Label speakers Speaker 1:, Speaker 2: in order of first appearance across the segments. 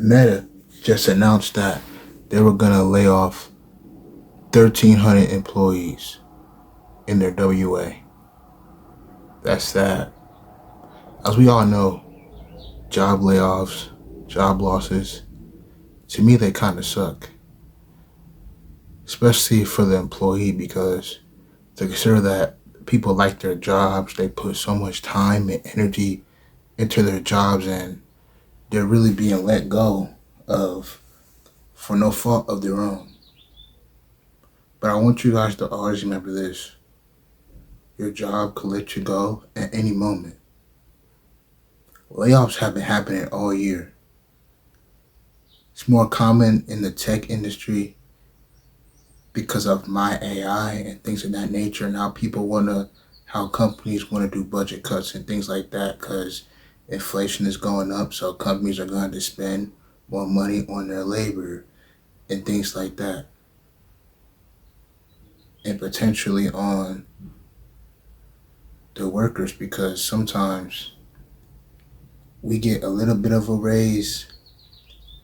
Speaker 1: Meta just announced that they were gonna lay off 1,300 employees in their WA. That's sad. As we all know, job layoffs, job losses, to me they kind of suck, especially for the employee because to consider that people like their jobs, they put so much time and energy into their jobs, and they're really being let go of for no fault of their own. But I want you guys to always remember this: your job could let you go at any moment. Layoffs have been happening all year. It's more common in the tech industry because of my AI and things of that nature. Now people how companies want to do budget cuts and things like that because inflation is going up. So companies are going to spend more money on their labor and things like that, and potentially on the workers because sometimes we get a little bit of a raise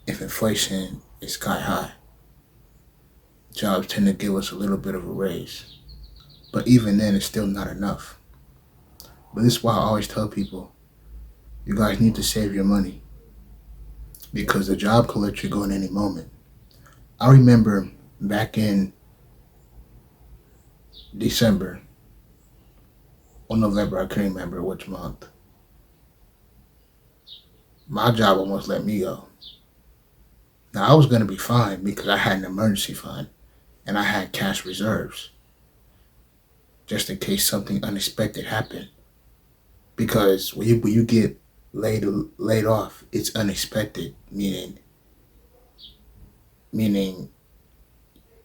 Speaker 1: if inflation is sky high. Jobs tend to give us a little bit of a raise. But even then, it's still not enough. But this is why I always tell people, you guys need to save your money because the job could let you go in any moment. I remember back in December or November, I can't remember which month, my job almost let me go. Now, I was going to be fine because I had an emergency fund and I had cash reserves just in case something unexpected happened. Because when you get laid off, it's unexpected, meaning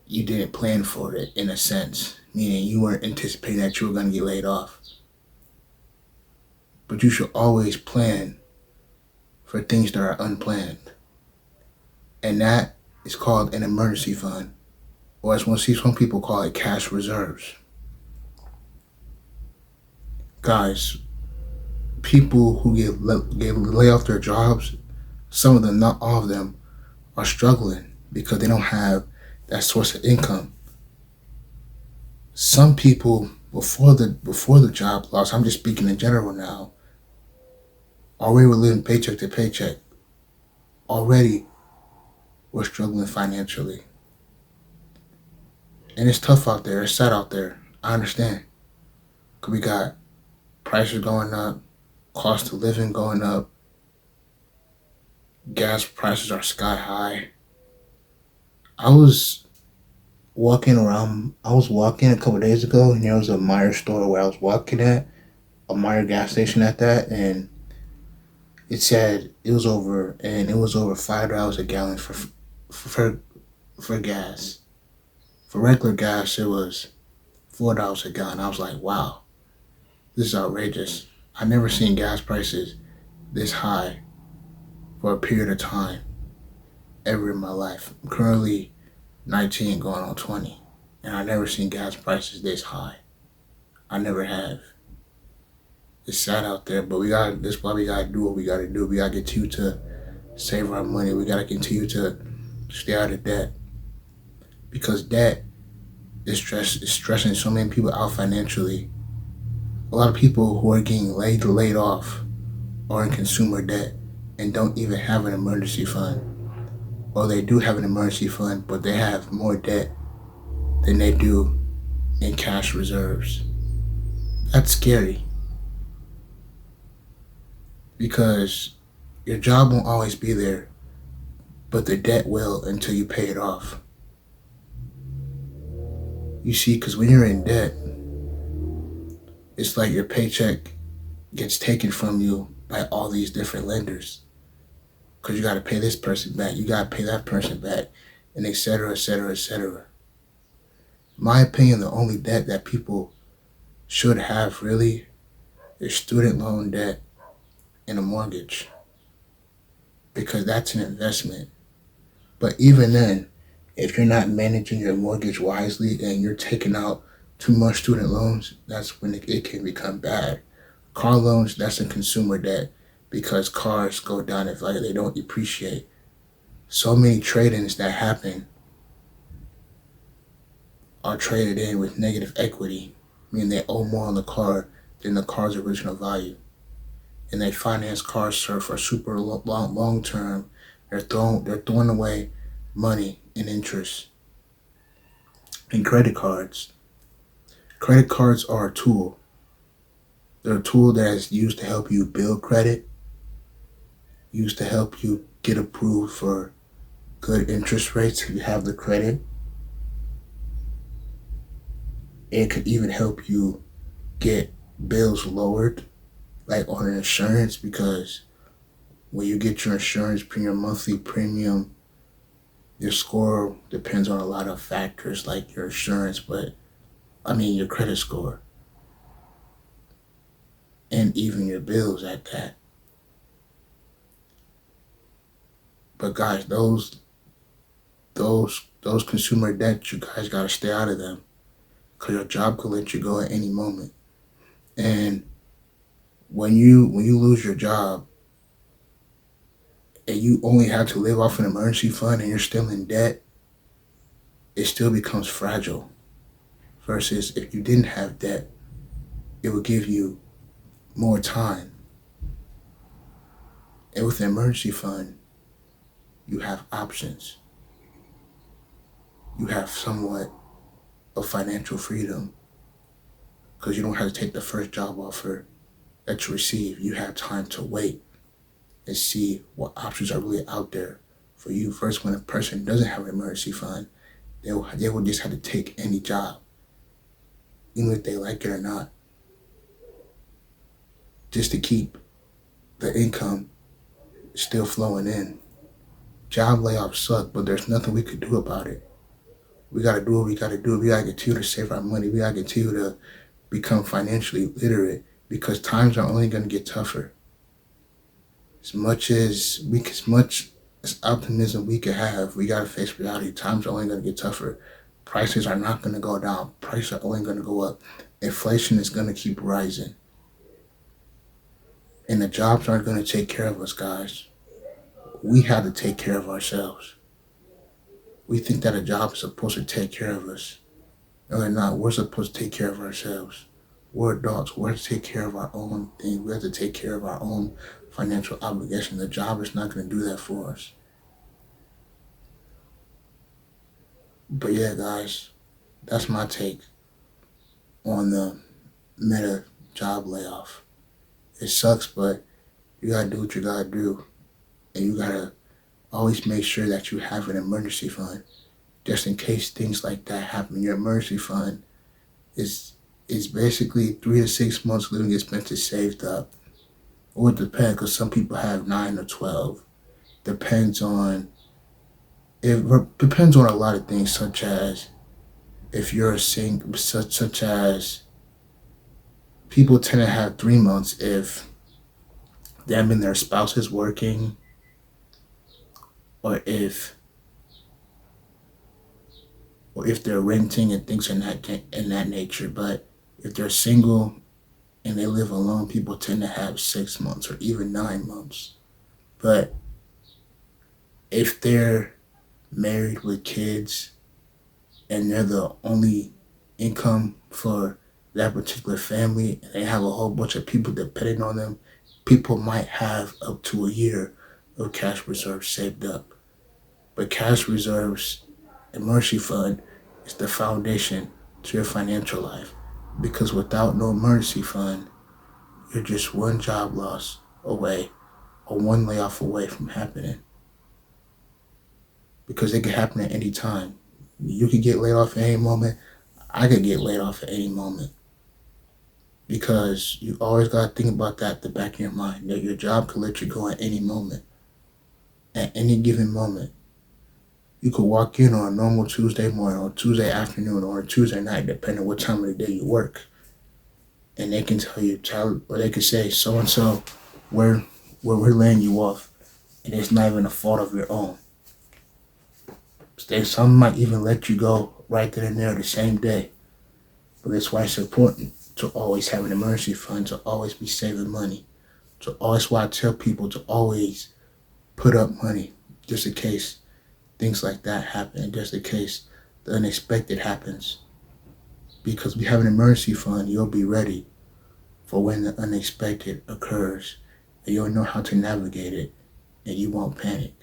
Speaker 1: you didn't plan for it in a sense, meaning you weren't anticipating that you were going to get laid off. But you should always plan for things that are unplanned. And that is called an emergency fund, or as some people call it, cash reserves. Guys, people who get laid off their jobs, some of them, not all of them, are struggling because they don't have that source of income. Some people before the job loss, I'm just speaking in general now, already were living paycheck to paycheck. Already were struggling financially. And it's tough out there, it's sad out there. I understand. Cause we got prices going up, cost of living going up, gas prices are sky high. I was walking a couple of days ago, and there was a Meijer store where I was walking at, a Meijer gas station at that, and it said it was over $5 a gallon for gas. For regular gas, it was $4 a gallon. I was like, wow, this is outrageous. I've never seen gas prices this high for a period of time ever in my life. I'm currently 19 going on 20, and I've never seen gas prices this high. I never have. It's sad out there, but this is why we gotta do what we gotta do. We gotta continue to save our money. We gotta continue to stay out of debt. Because debt is stressing so many people out financially. A lot of people who are getting laid off are in consumer debt and don't even have an emergency fund. Or they do have an emergency fund, but they have more debt than they do in cash reserves. That's scary. Because your job won't always be there, but the debt will until you pay it off. You see, because when you're in debt, it's like your paycheck gets taken from you by all these different lenders. Because you got to pay this person back, you got to pay that person back, and et cetera, et cetera, et cetera. In my opinion, the only debt that people should have really is student loan debt and a mortgage. Because that's an investment. But even then, if you're not managing your mortgage wisely and you're taking out too much student loans, that's when it can become bad. Car loans, that's a consumer debt because cars go down in value, they don't appreciate. So many trade-ins that happen are traded in with negative equity, meaning they owe more on the car than the car's original value. And they finance cars for super long term. They're throwing away money and interest. And credit cards. Credit cards are a tool. They're a tool that is used to help you build credit, used to help you get approved for good interest rates if you have the credit. It could even help you get bills lowered, like on an insurance, because when you get your insurance premium, monthly premium, your score depends on a lot of factors like your insurance, but I mean your credit score and even your bills at that. But guys, those consumer debts, you guys gotta stay out of them because your job could let you go at any moment. And when you lose your job and you only have to live off an emergency fund and you're still in debt, it still becomes fragile. Versus if you didn't have debt, it would give you more time. And with an emergency fund, you have options. You have somewhat of financial freedom because you don't have to take the first job offer that you receive. You have time to wait and see what options are really out there for you. First, when a person doesn't have an emergency fund, they will just have to take any job, even if they like it or not, just to keep the income still flowing in. Job layoffs suck, but there's nothing we could do about it. We gotta do what we gotta do. We gotta continue to save our money. We gotta continue to become financially literate because times are only gonna get tougher. As much as optimism we could have, we gotta face reality. Times are only gonna get tougher. Prices are not gonna go down. Prices are only gonna go up. Inflation is gonna keep rising. And the jobs aren't gonna take care of us, guys. We have to take care of ourselves. We think that a job is supposed to take care of us. No, they're not. We're supposed to take care of ourselves. We're adults. We're to take care of our own thing. We have to take care of our own financial obligation. The job is not going to do that for us. But yeah, guys, that's my take on the Meta job layoff. It sucks, but you gotta do what you gotta do, and you gotta always make sure that you have an emergency fund just in case things like that happen. Your emergency fund is basically 3 to 6 months living expenses saved up. Or it depends, because some people have 9 or 12. Depends on depends on a lot of things, such as if you're a single, such as people tend to have 3 months if them and their spouse is working, or if they're renting and things in that nature. But if they're single and they live alone, people tend to have 6 months or even 9 months. But if they're married with kids and they're the only income for that particular family and they have a whole bunch of people depending on them, people might have up to a year of cash reserves saved up. But cash reserves, emergency fund, is the foundation to your financial life. Because without no emergency fund, you're just one job loss away or one layoff away from happening. Because it could happen at any time. You could get laid off at any moment. I could get laid off at any moment. Because you always got to think about that at the back of your mind. That your job could let you go at any moment. At any given moment. You could walk in on a normal Tuesday morning or Tuesday afternoon or a Tuesday night, depending on what time of the day you work. And they can or they can say, so and so, we're laying you off. And it's not even a fault of your own. Some might even let you go right then and there the same day. But that's why it's important to always have an emergency fund, to always be saving money. That's why I tell people to always put up money just in case things like that happen, just in case the unexpected happens. Because we have an emergency fund, you'll be ready for when the unexpected occurs, and you'll know how to navigate it, and you won't panic.